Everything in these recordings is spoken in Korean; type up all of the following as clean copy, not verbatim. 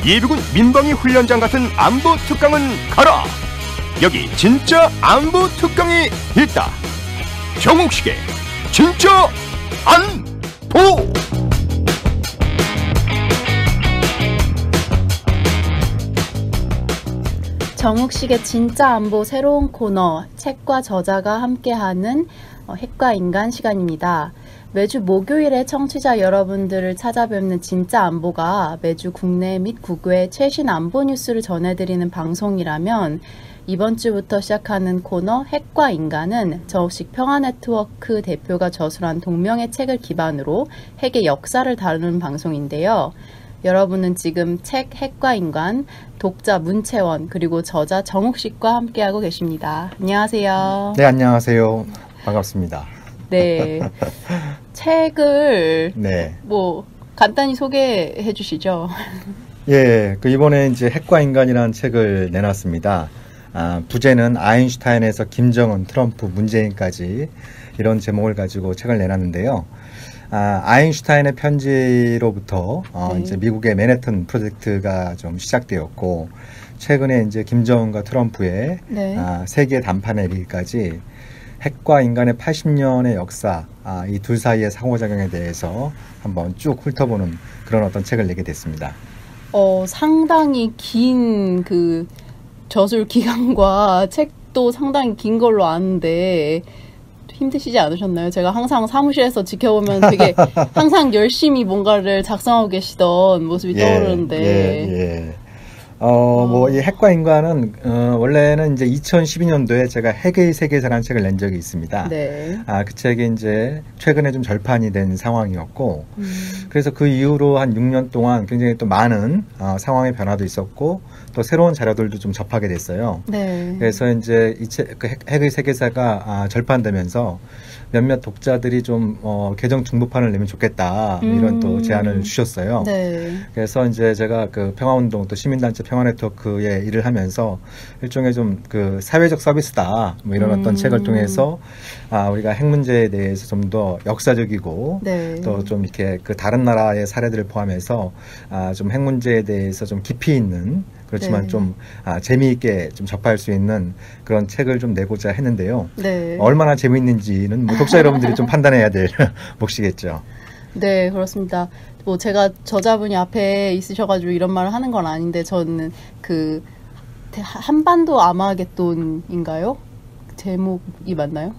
예비군 민방위 훈련장 같은 안보 특강은 가라. 여기 진짜 안보 특강이 있다. 정옥식의 진짜 안보. 정욱식의 진짜 안보 새로운 코너, 책과 저자가 함께하는 핵과 인간 시간입니다. 매주 목요일에 청취자 여러분들을 찾아뵙는 진짜 안보가 매주 국내 및 국외 최신 안보 뉴스를 전해드리는 방송이라면, 이번 주부터 시작하는 코너 핵과 인간은 정욱식 평화네트워크 대표가 저술한 동명의 책을 기반으로 핵의 역사를 다루는 방송인데요. 여러분은 지금 책 핵과 인간, 독자 문채원, 그리고 저자 정욱식과 함께하고 계십니다. 안녕하세요. 네, 안녕하세요. 반갑습니다. 네. 책을 네. 간단히 소개해 주시죠. 예, 이번에 이제 핵과 인간이라는 책을 내놨습니다. 부제는 아인슈타인에서 김정은, 트럼프, 문재인까지 이런 제목을 가지고 책을 내놨는데요. 아인슈타인의 편지로부터 네. 이제 미국의 맨해튼 프로젝트가 좀 시작되었고, 최근에 이제 김정은과 트럼프의 네. 세계 담판에 이르기까지 핵과 인간의 80년의 역사, 이 둘 사이의 상호작용에 대해서 한번 쭉 훑어보는 그런 어떤 책을 내게 됐습니다. 상당히 긴 저술 기간과 책도 상당히 긴 걸로 아는데 힘드시지 않으셨나요? 제가 항상 사무실에서 지켜보면 되게 항상 열심히 뭔가를 작성하고 계시던 모습이 떠오르는데. 이 핵과 인간은 원래는 이제 2012년도에 제가 핵의 세계사라는 책을 낸 적이 있습니다. 네. 그 책이 이제 최근에 좀 절판이 된 상황이었고, 그래서 그 이후로 한 6년 동안 굉장히 또 많은 상황의 변화도 있었고, 또 새로운 자료들도 좀 접하게 됐어요. 네. 그래서 이제 이 책, 핵의 세계사가 절판되면서 몇몇 독자들이 좀 개정 중복판을 내면 좋겠다, 이런 또 제안을 주셨어요. 네. 그래서 이제 제가 평화운동 또 시민단체 평화네트워크에 일을 하면서 일종의 좀 사회적 서비스다, 이런 어떤 책을 통해서 우리가 핵 문제에 대해서 좀 더 역사적이고, 네. 또 좀 이렇게 다른 나라의 사례들을 포함해서 좀 핵 문제에 대해서 좀 깊이 있는, 그렇지만 네. 좀 재미있게 좀 접할 수 있는 그런 책을 좀 내고자 했는데요. 네. 얼마나 재미있는지는 독자 여러분들이 좀 판단해야 될 몫이겠죠. 네, 그렇습니다. 제가 저자분이 앞에 있으셔가지고 이런 말을 하는 건 아닌데, 저는 한반도 아마겟돈인가요? 제목이 맞나요?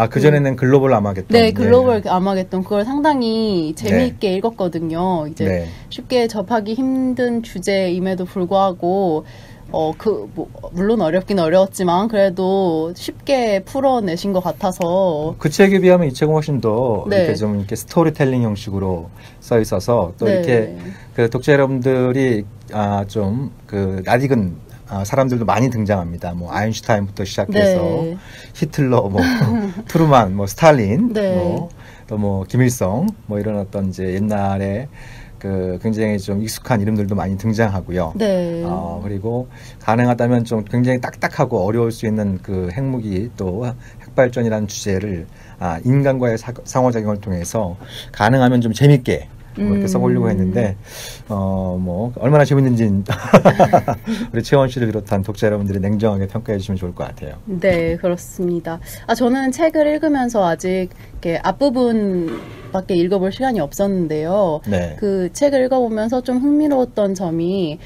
그전에는 글로벌 아마겟돈. 네, 글로벌 아마겟돈. 그걸 상당히 재미있게 읽었거든요. 이제 쉽게 접하기 힘든 주제임에도 불구하고, 물론 어렵긴 어려웠지만, 그래도 쉽게 풀어내신 것 같아서. 그 책에 비하면 이 책은 훨씬 더 이렇게 좀 이렇게 스토리텔링 형식으로 써 있어서, 또 이렇게 독자 여러분들이 좀 낯익은 사람들도 많이 등장합니다. 아인슈타인부터 시작해서 히틀러, 트루만, 스탈린, 또 김일성, 이런 어떤 이제 옛날에 굉장히 좀 익숙한 이름들도 많이 등장하고요. 네. 그리고 가능하다면 좀 굉장히 딱딱하고 어려울 수 있는 핵무기, 또 핵발전이라는 주제를 인간과의 상호작용을 통해서 가능하면 좀 재밌게 이렇게 써보려고 했는데, 얼마나 재밌는지는 우리 채원 씨를 비롯한 독자 여러분들이 냉정하게 평가해 주시면 좋을 것 같아요. 네, 그렇습니다. 저는 책을 읽으면서 아직 이렇게 앞부분밖에 읽어볼 시간이 없었는데요. 네. 그 책을 읽어보면서 좀 흥미로웠던 점이,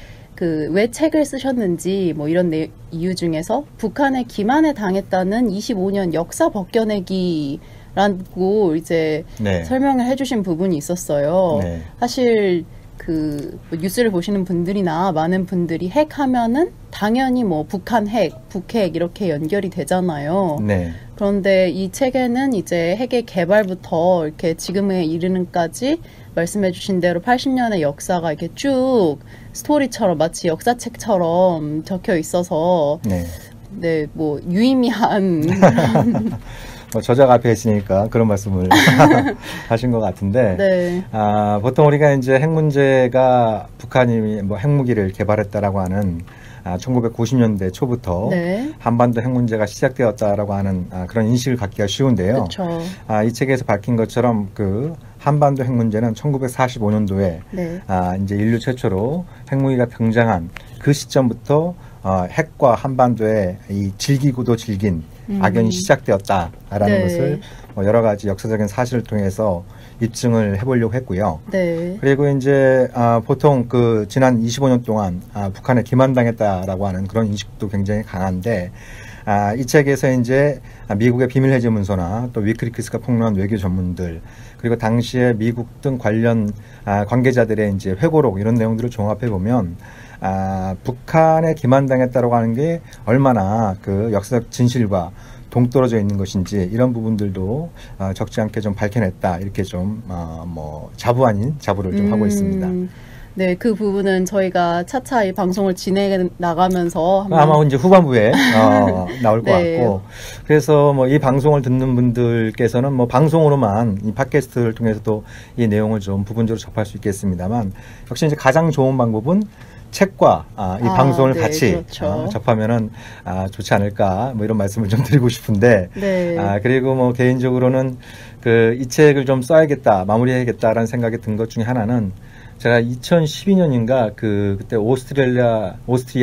왜 책을 쓰셨는지, 이런 이유 중에서 북한에 기만에 당했다는 25년 역사 벗겨내기 라고 이제 설명을 해주신 부분이 있었어요. 사실 뉴스를 보시는 분들이나 많은 분들이 핵 하면은 당연히 북한 핵, 북핵 이렇게 연결이 되잖아요. 그런데 이 책에는 이제 핵의 개발부터 이렇게 지금에 이르는까지 말씀해 주신 대로 80년의 역사가 이렇게 쭉 스토리처럼 마치 역사책처럼 적혀 있어서 유의미한 저자가 앞에 있으니까 그런 말씀을 하신 것 같은데, 보통 우리가 이제 핵 문제가 북한이 핵무기를 개발했다라고 하는 1990년대 초부터 네. 한반도 핵 문제가 시작되었다라고 하는 그런 인식을 갖기가 쉬운데요. 이 책에서 밝힌 것처럼 그 한반도 핵 문제는 1945년도에 네. 이제 인류 최초로 핵무기가 등장한 그 시점부터 핵과 한반도의 이 질기고도 질긴 악연이 시작되었다라는 네. 것을 여러 가지 역사적인 사실을 통해서 입증을 해보려고 했고요. 네. 그리고 이제 보통 그 지난 25년 동안 북한에 기만당했다라고 하는 그런 인식도 굉장히 강한데 이 책에서 이제 미국의 비밀 해제 문서나 또 위클리크스가 폭로한 외교 전문들 그리고 당시에 미국 등 관련 관계자들의 이제 회고록 이런 내용들을 종합해 보면 북한에 기만당했다라고 하는 게 얼마나 그 역사적 진실과 동떨어져 있는 것인지 이런 부분들도 적지 않게 좀 밝혀냈다 이렇게 좀 자부 아닌 자부를 좀 하고 있습니다. 네, 그 부분은 저희가 차차 이 방송을 진행해 나가면서 아마 이제 후반부에 나올 것 네. 같고 그래서 뭐 이 방송을 듣는 분들께서는 뭐 방송으로만 이 팟캐스트를 통해서도 이 내용을 좀 부분적으로 접할 수 있겠습니다만 역시 이제 가장 좋은 방법은 책과 이 방송을 네, 같이 그렇죠. 접하면은 좋지 않을까 뭐 이런 말씀을 좀 드리고 싶은데 네. 그리고 뭐 개인적으로는 그 이 책을 좀 써야겠다 마무리해야겠다라는 생각이 든 것 중에 하나는 제가 2012년인가 그때 오스트리아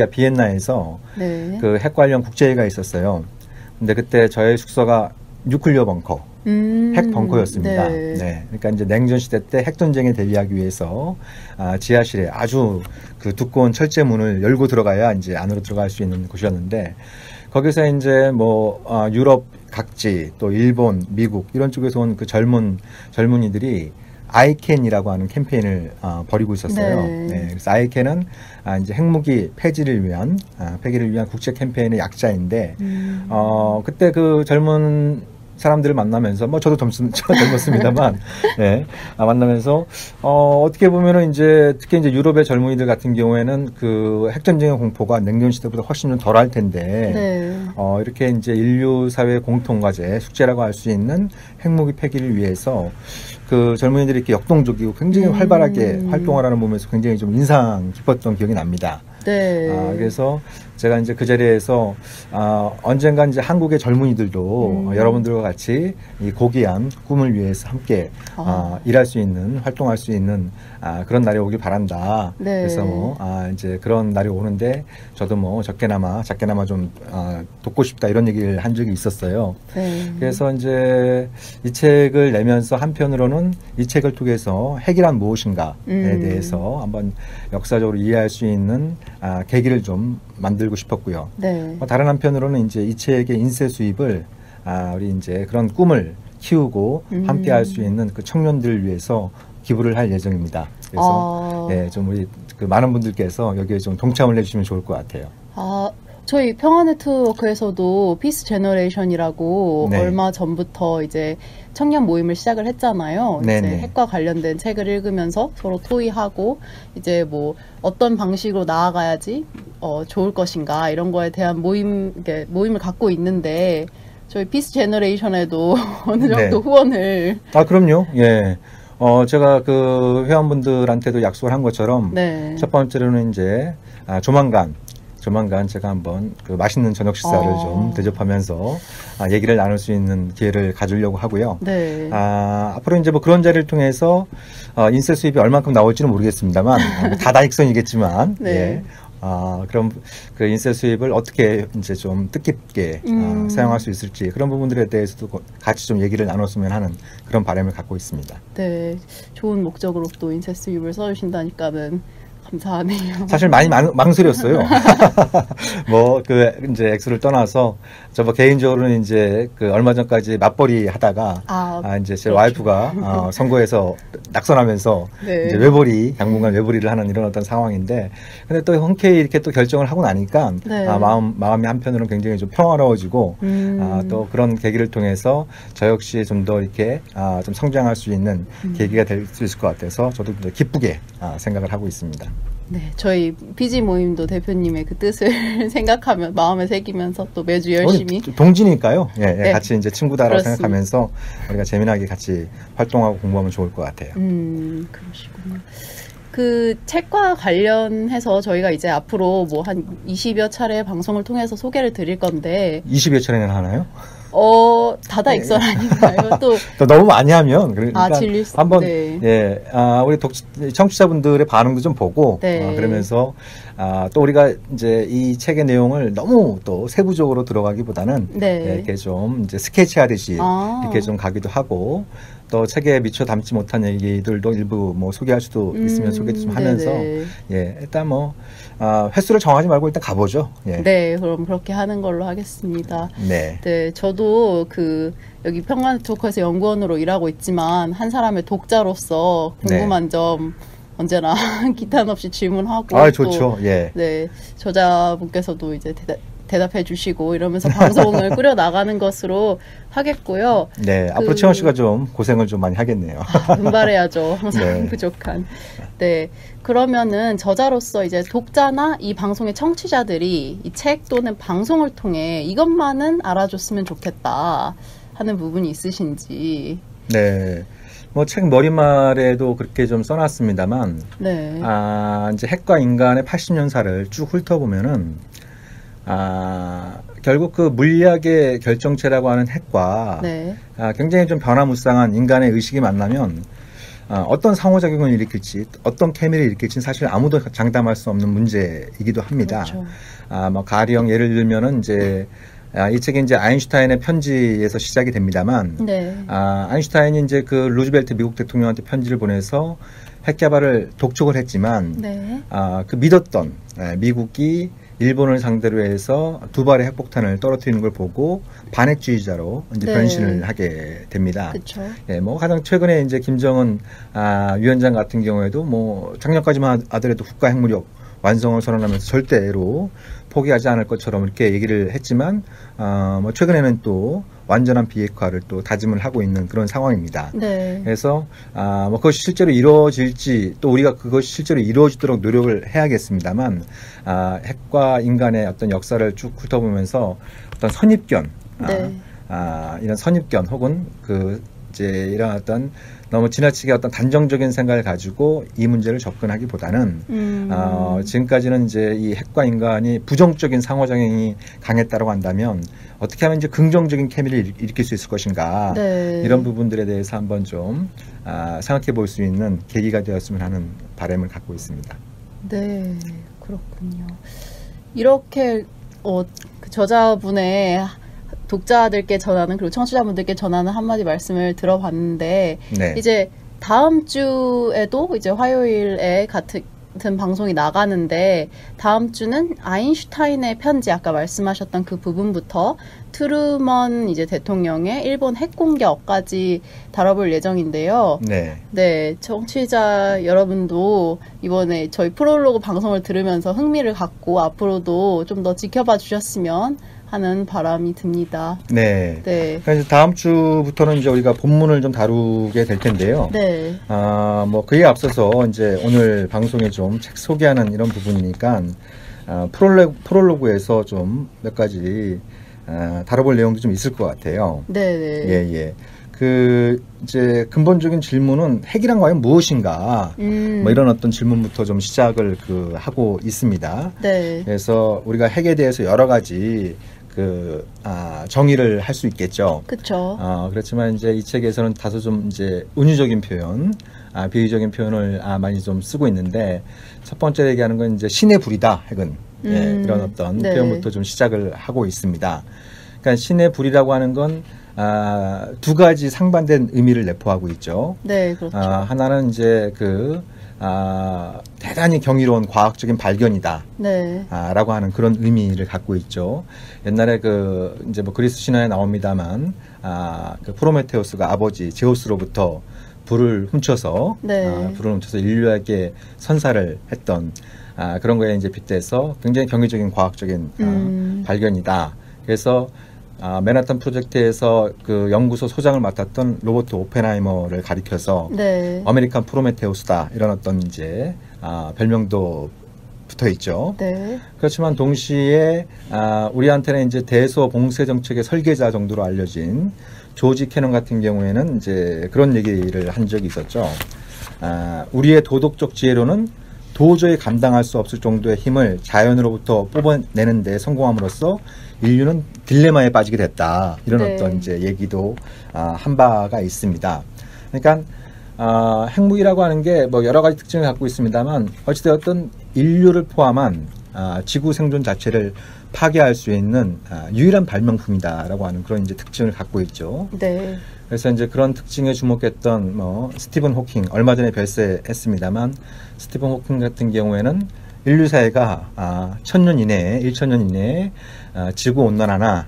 비엔나에서 네. 그 핵 관련 국제회의가 있었어요. 근데 그때 저희 숙소가 뉴클리어 벙커, 핵 벙커였습니다. 네. 네. 그러니까 이제 냉전 시대 때 핵 전쟁에 대비하기 위해서 지하실에 아주 그 두꺼운 철제 문을 열고 들어가야 이제 안으로 들어갈 수 있는 곳이었는데 거기서 이제 뭐 유럽 각지 또 일본, 미국 이런 쪽에서 온 그 젊은이들이 아이캔이라고 하는 캠페인을 벌이고 있었어요. 네. 네, 그래서 아이캔은 이제 핵무기 폐기를 위한 국제 캠페인의 약자인데 그때 그 젊은 사람들을 만나면서 뭐 저도 젊었습니다만 네, 만나면서 어떻게 보면은 이제 특히 이제 유럽의 젊은이들 같은 경우에는 그 핵전쟁의 공포가 냉전 시대보다 훨씬 좀 덜할 텐데 네. 이렇게 이제 인류 사회 공통과제 숙제라고 할 수 있는 핵무기 폐기를 위해서 그 젊은이들이 이렇게 역동적이고 굉장히 활발하게 활동을 하는 보면서 굉장히 좀 인상 깊었던 기억이 납니다. 네. 그래서 제가 이제 그 자리에서 언젠가 이제 한국의 젊은이들도 여러분들과 같이 이 고귀한 꿈을 위해서 함께 일할 수 있는 활동할 수 있는 그런 날이 오길 바란다. 네. 그래서 뭐 이제 그런 날이 오는데 저도 뭐 작게나마 좀 돕고 싶다 이런 얘기를 한 적이 있었어요. 네. 그래서 이제 이 책을 내면서 한편으로는 이 책을 통해서 핵이란 무엇인가에 대해서 한번 역사적으로 이해할 수 있는 계기를 좀 만들고 싶었고요. 네. 다른 한편으로는 이제 이 책의 인쇄 수입을 우리 이제 그런 꿈을 키우고 함께 할 수 있는 그 청년들을 위해서 기부를 할 예정입니다. 그래서 네, 좀 우리 그 많은 분들께서 여기에 좀 동참을 해주시면 좋을 것 같아요. 저희 평화네트워크에서도 피스 제너레이션이라고 네. 얼마 전부터 이제 청년 모임을 시작을 했잖아요. 네, 이제 네. 핵과 관련된 책을 읽으면서 서로 토의하고 이제 뭐 어떤 방식으로 나아가야지 좋을 것인가 이런 거에 대한 모임을 갖고 있는데 저희 피스 제너레이션에도 어느 정도 네. 후원을 그럼요. 예. 제가 그 회원분들한테도 약속을 한 것처럼 네. 첫 번째로는 이제 조만간 제가 한번 그 맛있는 저녁 식사를 좀 대접하면서 얘기를 나눌 수 있는 기회를 가지려고 하고요. 네. 앞으로 이제 뭐 그런 자리를 통해서 인쇄 수입이 얼만큼 나올지는 모르겠습니다만 다다익선이겠지만 네. 예. 그럼 그 인쇄 수입을 어떻게 이제 좀 뜻깊게 사용할 수 있을지 그런 부분들에 대해서도 같이 좀 얘기를 나눴으면 하는 그런 바람을 갖고 있습니다. 네. 좋은 목적으로 또 인쇄 수입을 써주신다니까는 감사하네요. 사실 많이 망설였어요. 뭐 그 이제 액수를 떠나서 저 뭐 개인적으로는 이제 그 얼마 전까지 맞벌이 하다가 이제 제 그렇죠. 와이프가 선거에서 낙선하면서 네. 이제 당분간 외벌이를 하는 이런 어떤 상황인데 근데 또 흔쾌히 이렇게 또 결정을 하고 나니까 네. 마음이 한편으로는 굉장히 좀 평화로워지고 또 그런 계기를 통해서 저 역시 좀 더 이렇게 좀 성장할 수 있는 계기가 될 수 있을 것 같아서 저도 기쁘게 생각을 하고 있습니다. 네, 저희 PG 모임도 대표님의 그 뜻을 생각하면 마음에 새기면서 또 매주 열심히 동지니까요. 예, 네. 같이 이제 친구다라고 그렇습니다. 생각하면서 우리가 재미나게 같이 활동하고 공부하면 좋을 것 같아요. 그러시군요. 그 책과 관련해서 저희가 이제 앞으로 뭐 한 20여 차례 방송을 통해서 소개를 드릴 건데 20여 차례나 하나요? 다다익선 아닌가요? 또 너무 많이 하면 그러니까 질릴 수 한번 네. 예, 우리 청취자분들의 반응도 좀 보고 네. 그러면서 또 우리가 이제 이 책의 내용을 너무 또 세부적으로 들어가기보다는 네. 예, 이렇게 좀 이제 스케치하듯이 이렇게 좀 가기도 하고 또 책에 미처 담지 못한 얘기들도 일부 뭐 소개할 수도 있으면 소개 좀 하면서 네네. 예, 일단 뭐 횟수를 정하지 말고 일단 가보죠. 예. 네, 그럼 그렇게 하는 걸로 하겠습니다. 네. 네, 저도 여기 평간토크에서 연구원으로 일하고 있지만 한 사람의 독자로서 궁금한 점 언제나 기탄 없이 질문하고 좋죠. 예. 네, 저자분께서도 이제 대답해 주시고 이러면서 방송을 꾸려 나가는 것으로 하겠고요. 네, 앞으로 채원 씨가 좀 고생을 좀 많이 하겠네요. 분발해야죠. 항상 네. 부족한. 네, 그러면은 저자로서 이제 독자나 이 방송의 청취자들이 이 책 또는 방송을 통해 이것만은 알아줬으면 좋겠다 하는 부분이 있으신지. 네. 뭐 책 머리말에도 그렇게 좀 써놨습니다만, 네. 이제 핵과 인간의 80년사를 쭉 훑어보면은, 결국 그 물리학의 결정체라고 하는 핵과 네. 굉장히 좀 변화무쌍한 인간의 의식이 만나면 어떤 상호작용을 일으킬지, 어떤 케미를 일으킬지는 사실 아무도 장담할 수 없는 문제이기도 합니다. 그렇죠. 뭐 가령 예를 들면은 이제 이 책이 이제 아인슈타인의 편지에서 시작이 됩니다만, 네. 아인슈타인이 이제 그 루즈벨트 미국 대통령한테 편지를 보내서 핵 개발을 독촉을 했지만, 네. 그 믿었던 미국이 일본을 상대로 해서 2발의 핵폭탄을 떨어뜨리는 걸 보고 반핵주의자로 이제 네. 변신을 하게 됩니다. 그렇죠. 예, 뭐 가장 최근에 이제 김정은 위원장 같은 경우에도 뭐 작년까지만 하더라도 국가 핵무력 완성을 선언하면서 절대로 포기하지 않을 것처럼 이렇게 얘기를 했지만 뭐 최근에는 또 완전한 비핵화를 또 다짐을 하고 있는 그런 상황입니다. 네. 그래서 뭐 그것이 실제로 이루어질지 또 우리가 그것이 실제로 이루어지도록 노력을 해야겠습니다만 핵과 인간의 어떤 역사를 쭉 훑어보면서 어떤 선입견, 네. 이런 선입견 혹은 이제 이런 어떤 너무 지나치게 어떤 단정적인 생각을 가지고 이 문제를 접근하기보다는 지금까지는 이제 이 핵과 인간이 부정적인 상호작용이 강했다고 한다면 어떻게 하면 이제 긍정적인 케미를 일으킬 수 있을 것인가 네. 이런 부분들에 대해서 한번 좀 생각해 볼 수 있는 계기가 되었으면 하는 바람을 갖고 있습니다. 네, 그렇군요. 이렇게 그 저자분의 독자들께 전하는 그리고 청취자분들께 전하는 한마디 말씀을 들어봤는데 네. 이제 다음 주에도 이제 화요일에 같은 방송이 나가는데 다음 주는 아인슈타인의 편지 아까 말씀하셨던 그 부분부터 트루먼 이제 대통령의 일본 핵 공격까지 다뤄볼 예정인데요. 네. 네, 청취자 여러분도 이번에 저희 프롤로그 방송을 들으면서 흥미를 갖고 앞으로도 좀 더 지켜봐 주셨으면 하는 바람이 듭니다. 네. 네. 그러니까 이제 다음 주부터는 이제 우리가 본문을 좀 다루게 될 텐데요. 네. 뭐 그에 앞서서 이제 오늘 방송에 좀 책 소개하는 이런 부분이니까 프롤로그에서 좀 몇 가지 다뤄볼 내용도 좀 있을 것 같아요. 네. 예, 예. 이제 근본적인 질문은 핵이란 과연 무엇인가? 뭐 이런 어떤 질문부터 좀 시작을 하고 있습니다. 네. 그래서 우리가 핵에 대해서 여러 가지 정의를 할 수 있겠죠. 그렇죠. 그렇지만 이제 이 책에서는 다소 좀 이제 은유적인 표현, 비유적인 표현을 많이 좀 쓰고 있는데 첫 번째 얘기하는 건 이제 신의 불이다, 핵은. 예, 이런 어떤 네. 표현부터 좀 시작을 하고 있습니다. 그러니까 신의 불이라고 하는 건 두 가지 상반된 의미를 내포하고 있죠. 네, 그렇죠. 하나는 이제 대단히 경이로운 과학적인 발견이다. 네. 라고 하는 그런 의미를 갖고 있죠. 옛날에 이제 뭐 그리스 신화에 나옵니다만, 프로메테우스가 아버지 제우스로부터 불을 훔쳐서, 네. 불을 훔쳐서 인류에게 선사를 했던, 그런 거에 이제 빗대서 굉장히 경이적인 과학적인, 발견이다. 그래서, 맨하탄 프로젝트에서 그 연구소 소장을 맡았던 로버트 오펜하이머를 가리켜서 네. 아메리칸 프로메테우스다 이런 어떤 이제 별명도 붙어 있죠. 네. 그렇지만 동시에 우리한테는 이제 대서 봉쇄 정책의 설계자 정도로 알려진 조지 캐논 같은 경우에는 이제 그런 얘기를 한 적이 있었죠. 우리의 도덕적 지혜로는 도저히 감당할 수 없을 정도의 힘을 자연으로부터 뽑아내는 데 성공함으로써 인류는 딜레마에 빠지게 됐다. 이런 네. 어떤 이제 얘기도 한 바가 있습니다. 그러니까 핵무기라고 하는 게 뭐 여러 가지 특징을 갖고 있습니다만 어찌되었든 인류를 포함한 지구 생존 자체를 파괴할 수 있는 유일한 발명품이다라고 하는 그런 이제 특징을 갖고 있죠. 네. 그래서 이제 그런 특징에 주목했던 스티븐 호킹 얼마 전에 별세했습니다만 스티븐 호킹 같은 경우에는 인류 사회가 1000년 이내에 1000년 이내에 지구 온난화나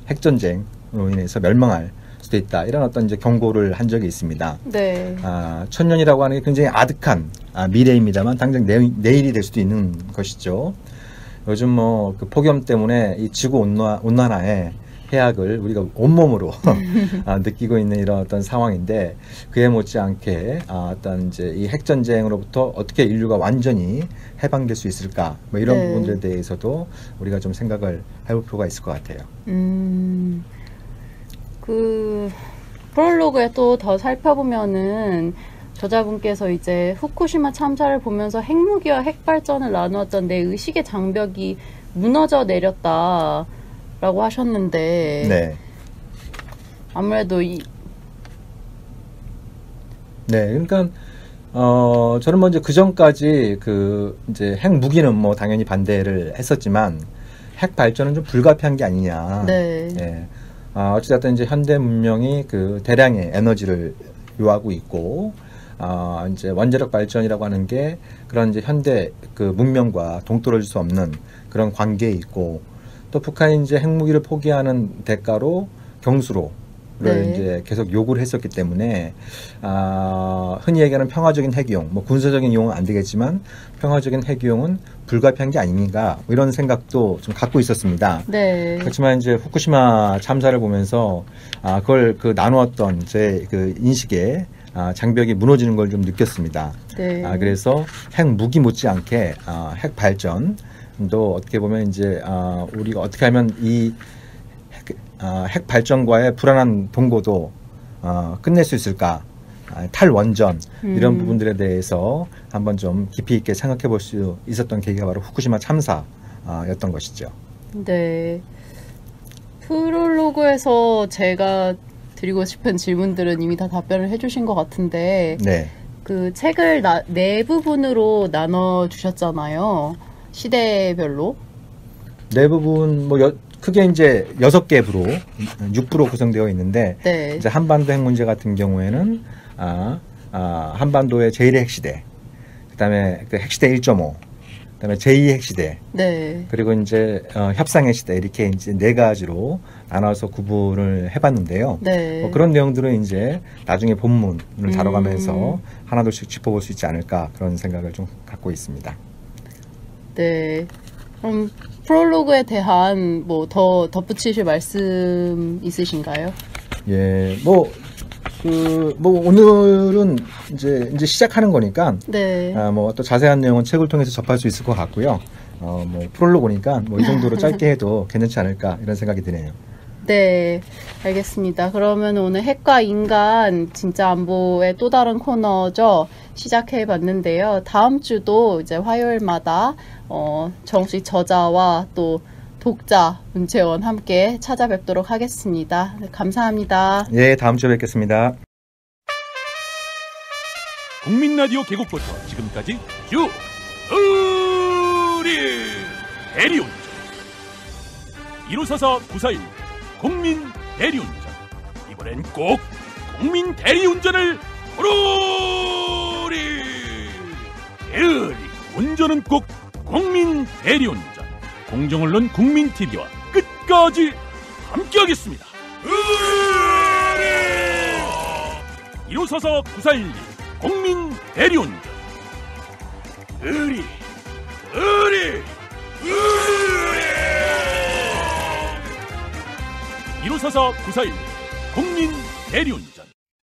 핵전쟁으로 인해서 멸망할 수도 있다 이런 어떤 이제 경고를 한 적이 있습니다. 네. 1000년이라고 하는 게 굉장히 아득한 미래입니다만 당장 내일이 될 수도 있는 것이죠. 요즘 그 폭염 때문에 이 지구 온난화에 해악을 우리가 온몸으로 느끼고 있는 이런 어떤 상황인데 그에 못지않게 어떤 이제 이 핵전쟁으로부터 어떻게 인류가 완전히 해방될 수 있을까 뭐 이런 네. 부분들에 대해서도 우리가 좀 생각을 해볼 필요가 있을 것 같아요. 그 프롤로그에 또 더 살펴보면은 저자분께서 이제 후쿠시마 참사를 보면서 핵무기와 핵발전을 나누었던 내 의식의 장벽이 무너져 내렸다. 라고 하셨는데 네. 아무래도 네, 그러니까 저는 먼저 그 전까지 이제 핵 무기는 뭐 당연히 반대를 했었지만 핵 발전은 좀 불가피한 게 아니냐. 네. 예. 어찌됐든 이제 현대 문명이 대량의 에너지를 요하고 있고 이제 원자력 발전이라고 하는 게 그런 이제 현대 문명과 동떨어질 수 없는 그런 관계에 있고. 또 북한이 이제 핵무기를 포기하는 대가로 경수로를 네. 이제 계속 요구를 했었기 때문에 흔히 얘기하는 평화적인 핵이용, 뭐 군사적인 이용은 안 되겠지만 평화적인 핵이용은 불가피한 게 아닌가 뭐 이런 생각도 좀 갖고 있었습니다. 네. 그렇지만 이제 후쿠시마 참사를 보면서 그걸 나누었던 제 인식에 장벽이 무너지는 걸 좀 느꼈습니다. 네. 그래서 핵 무기 못지않게 핵 발전 또 어떻게 보면 이제 우리가 어떻게 하면 이 핵 발전과의 불안한 동고도 끝낼 수 있을까? 탈원전 이런 부분들에 대해서 한번 좀 깊이 있게 생각해 볼 수 있었던 계기가 바로 후쿠시마 참사였던 것이죠. 네. 프롤로그에서 제가 드리고 싶은 질문들은 이미 다 답변을 해주신 것 같은데 네. 그 책을 네 부분으로 나눠 주셨잖아요. 시대별로. 네 부분 크게 이제 6개 부로 6부로 구성되어 있는데 네. 이제 한반도 핵 문제 같은 경우에는 한반도의 제1의 핵시대, 그다음에 핵시대 1.5, 그다음에 제2의 핵시대, 네. 그리고 이제 협상의 시대 이렇게 이제 4가지로 나눠서 구분을 해봤는데요. 네. 그런 내용들은 이제 나중에 본문을 다뤄가면서 하나둘씩 짚어볼 수 있지 않을까 그런 생각을 좀 갖고 있습니다. 네. 그럼 프롤로그에 대한 뭐 더 덧붙이실 말씀 있으신가요? 예, 오늘은 이제 시작하는 거니까, 네. 또 자세한 내용은 책을 통해서 접할 수 있을 것 같고요. 프롤로그니까 이 정도로 짧게 해도 괜찮지 않을까 이런 생각이 드네요. 네, 알겠습니다. 그러면 오늘 핵과 인간 진짜 안보의 또 다른 코너죠. 시작해 봤는데요. 다음 주도 이제 화요일마다 정식 저자와 또 독자 문채원 함께 찾아뵙도록 하겠습니다. 네, 감사합니다. 예, 다음 주에 뵙겠습니다. 국민라디오 개국부터 지금까지 쭉 우리 대리운전 1544-941 국민 대리운전, 이번엔 꼭 국민 대리운전을 부르리. 운전은 꼭 국민 대리운전. 공정언론 국민TV와 끝까지 함께하겠습니다. 1544-941 국민 대리운전. 1544-941 국민 대리운전.